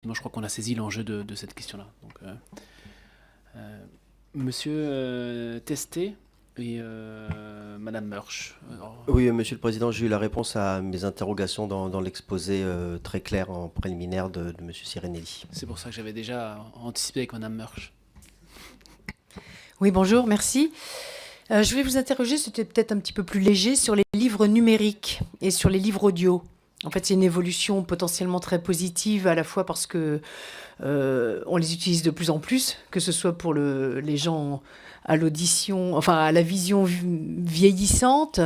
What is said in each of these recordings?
Moi, je crois qu'on a saisi l'enjeu de cette question-là. Donc, Monsieur Testé et Madame Murch. Alors, Oui, Monsieur le Président, j'ai eu la réponse à mes interrogations dans l'exposé très clair en préliminaire de Monsieur Sirinelli. c'est pour ça que j'avais déjà anticipé avec Madame Murch. Oui, bonjour, merci. Je voulais vous interroger, c'était peut-être un petit peu plus léger, sur les livres numériques et sur les livres audio. En fait, c'est une évolution potentiellement très positive, à la fois parce que on les utilise de plus en plus, que ce soit pour les gens à l'audition, enfin à la vision vieillissante,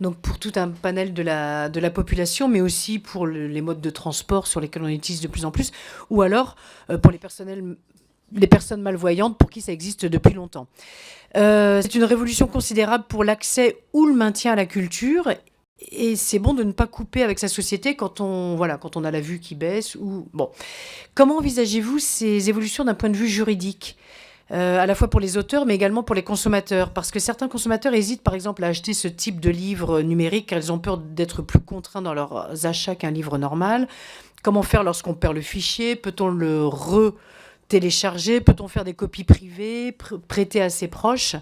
donc pour tout un panel de la population, mais aussi pour les modes de transport sur lesquels on utilise de plus en plus, ou alors pour les personnes malvoyantes pour qui ça existe depuis longtemps. C'est une révolution considérable pour l'accès ou le maintien à la culture. Et c'est bon de ne pas couper avec sa société quand on a la vue qui baisse. Bon. Comment envisagez-vous ces évolutions d'un point de vue juridique, à la fois pour les auteurs, mais également pour les consommateurs? Parce que certains consommateurs hésitent, par exemple, à acheter ce type de livre numérique, car ils ont peur d'être plus contraints dans leurs achats qu'un livre normal. Comment faire lorsqu'on perd le fichier? Peut-on le télécharger? Peut-on faire des copies privées, prêter à ses proches?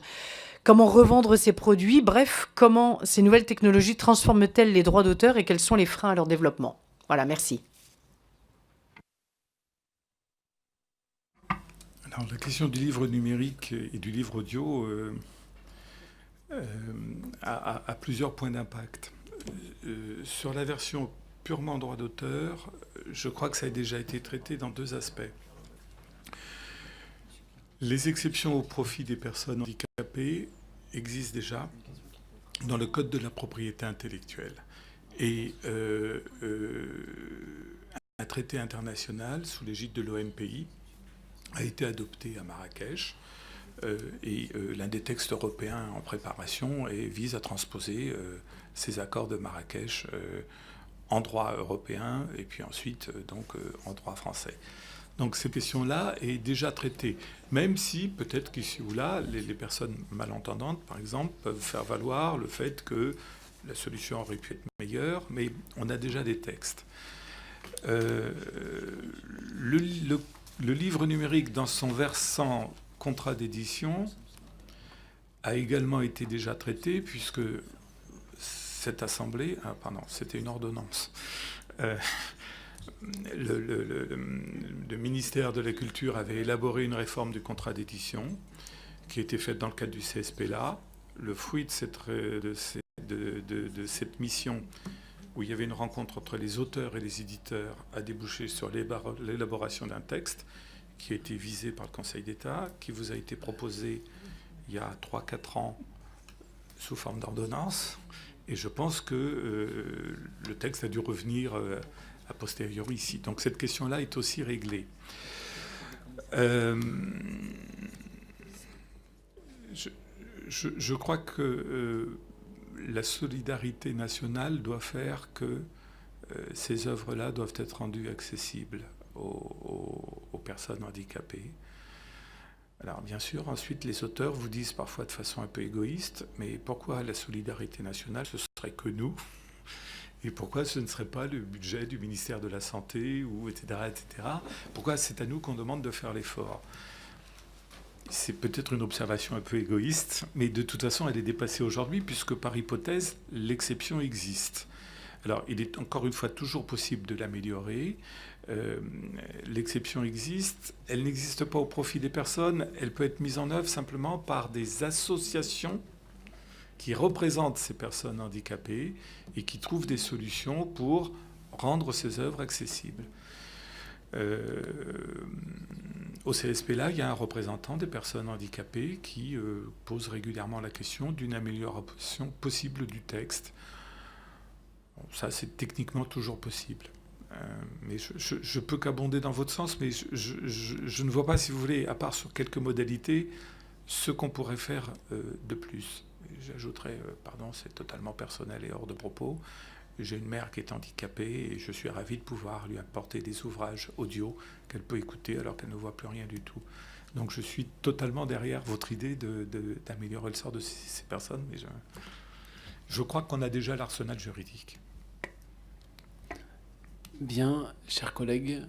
Comment revendre ces produits? Bref, comment ces nouvelles technologies transforment-elles les droits d'auteur et quels sont les freins à leur développement? Voilà, merci. Alors, la question du livre numérique et du livre audio a plusieurs points d'impact. Sur la version purement droit d'auteur, je crois que ça a déjà été traité dans deux aspects. Les exceptions au profit des personnes handicapées existent déjà dans le Code de la propriété intellectuelle. Et un traité international sous l'égide de l'OMPI a été adopté à Marrakech. L'un des textes européens en préparation vise à transposer ces accords de Marrakech en droit européen et puis ensuite en droit français. Donc cette question-là est déjà traitée, même si peut-être qu'ici ou là, les personnes malentendantes, par exemple, peuvent faire valoir le fait que la solution aurait pu être meilleure, mais on a déjà des textes. Le livre numérique, dans son versant contrat d'édition, a également été déjà traité, puisque cette assemblée... c'était une ordonnance. Le ministère de la Culture avait élaboré une réforme du contrat d'édition qui a été faite dans le cadre du CSPLA. Le fruit de cette mission, où il y avait une rencontre entre les auteurs et les éditeurs, a débouché sur l'élaboration d'un texte qui a été visé par le Conseil d'État, qui vous a été proposé il y a 3-4 ans sous forme d'ordonnance. Et je pense que le texte a dû revenir a posteriori ici. Donc cette question-là est aussi réglée. Je crois que la solidarité nationale doit faire que ces œuvres-là doivent être rendues accessibles aux personnes handicapées. Alors bien sûr, ensuite les auteurs vous disent parfois de façon un peu égoïste, mais pourquoi la solidarité nationale, ce serait que nous? Et pourquoi ce ne serait pas le budget du ministère de la Santé, ou etc., etc. Pourquoi c'est à nous qu'on demande de faire l'effort? C'est peut-être une observation un peu égoïste, mais de toute façon, elle est dépassée aujourd'hui, puisque par hypothèse, l'exception existe. Alors, il est encore une fois toujours possible de l'améliorer. L'exception existe. Elle n'existe pas au profit des personnes. Elle peut être mise en œuvre simplement par des associations qui représentent ces personnes handicapées et qui trouvent des solutions pour rendre ces œuvres accessibles. Au CSPLA, il y a un représentant des personnes handicapées qui pose régulièrement la question d'une amélioration possible du texte. Bon, ça, c'est techniquement toujours possible. Mais je peux qu'abonder dans votre sens, mais je ne vois pas, si vous voulez, à part sur quelques modalités, ce qu'on pourrait faire de plus. J'ajouterais, c'est totalement personnel et hors de propos, j'ai une mère qui est handicapée et je suis ravi de pouvoir lui apporter des ouvrages audio qu'elle peut écouter alors qu'elle ne voit plus rien du tout. Donc je suis totalement derrière votre idée d'améliorer le sort de ces personnes, mais je crois qu'on a déjà l'arsenal juridique. Bien, chers collègues,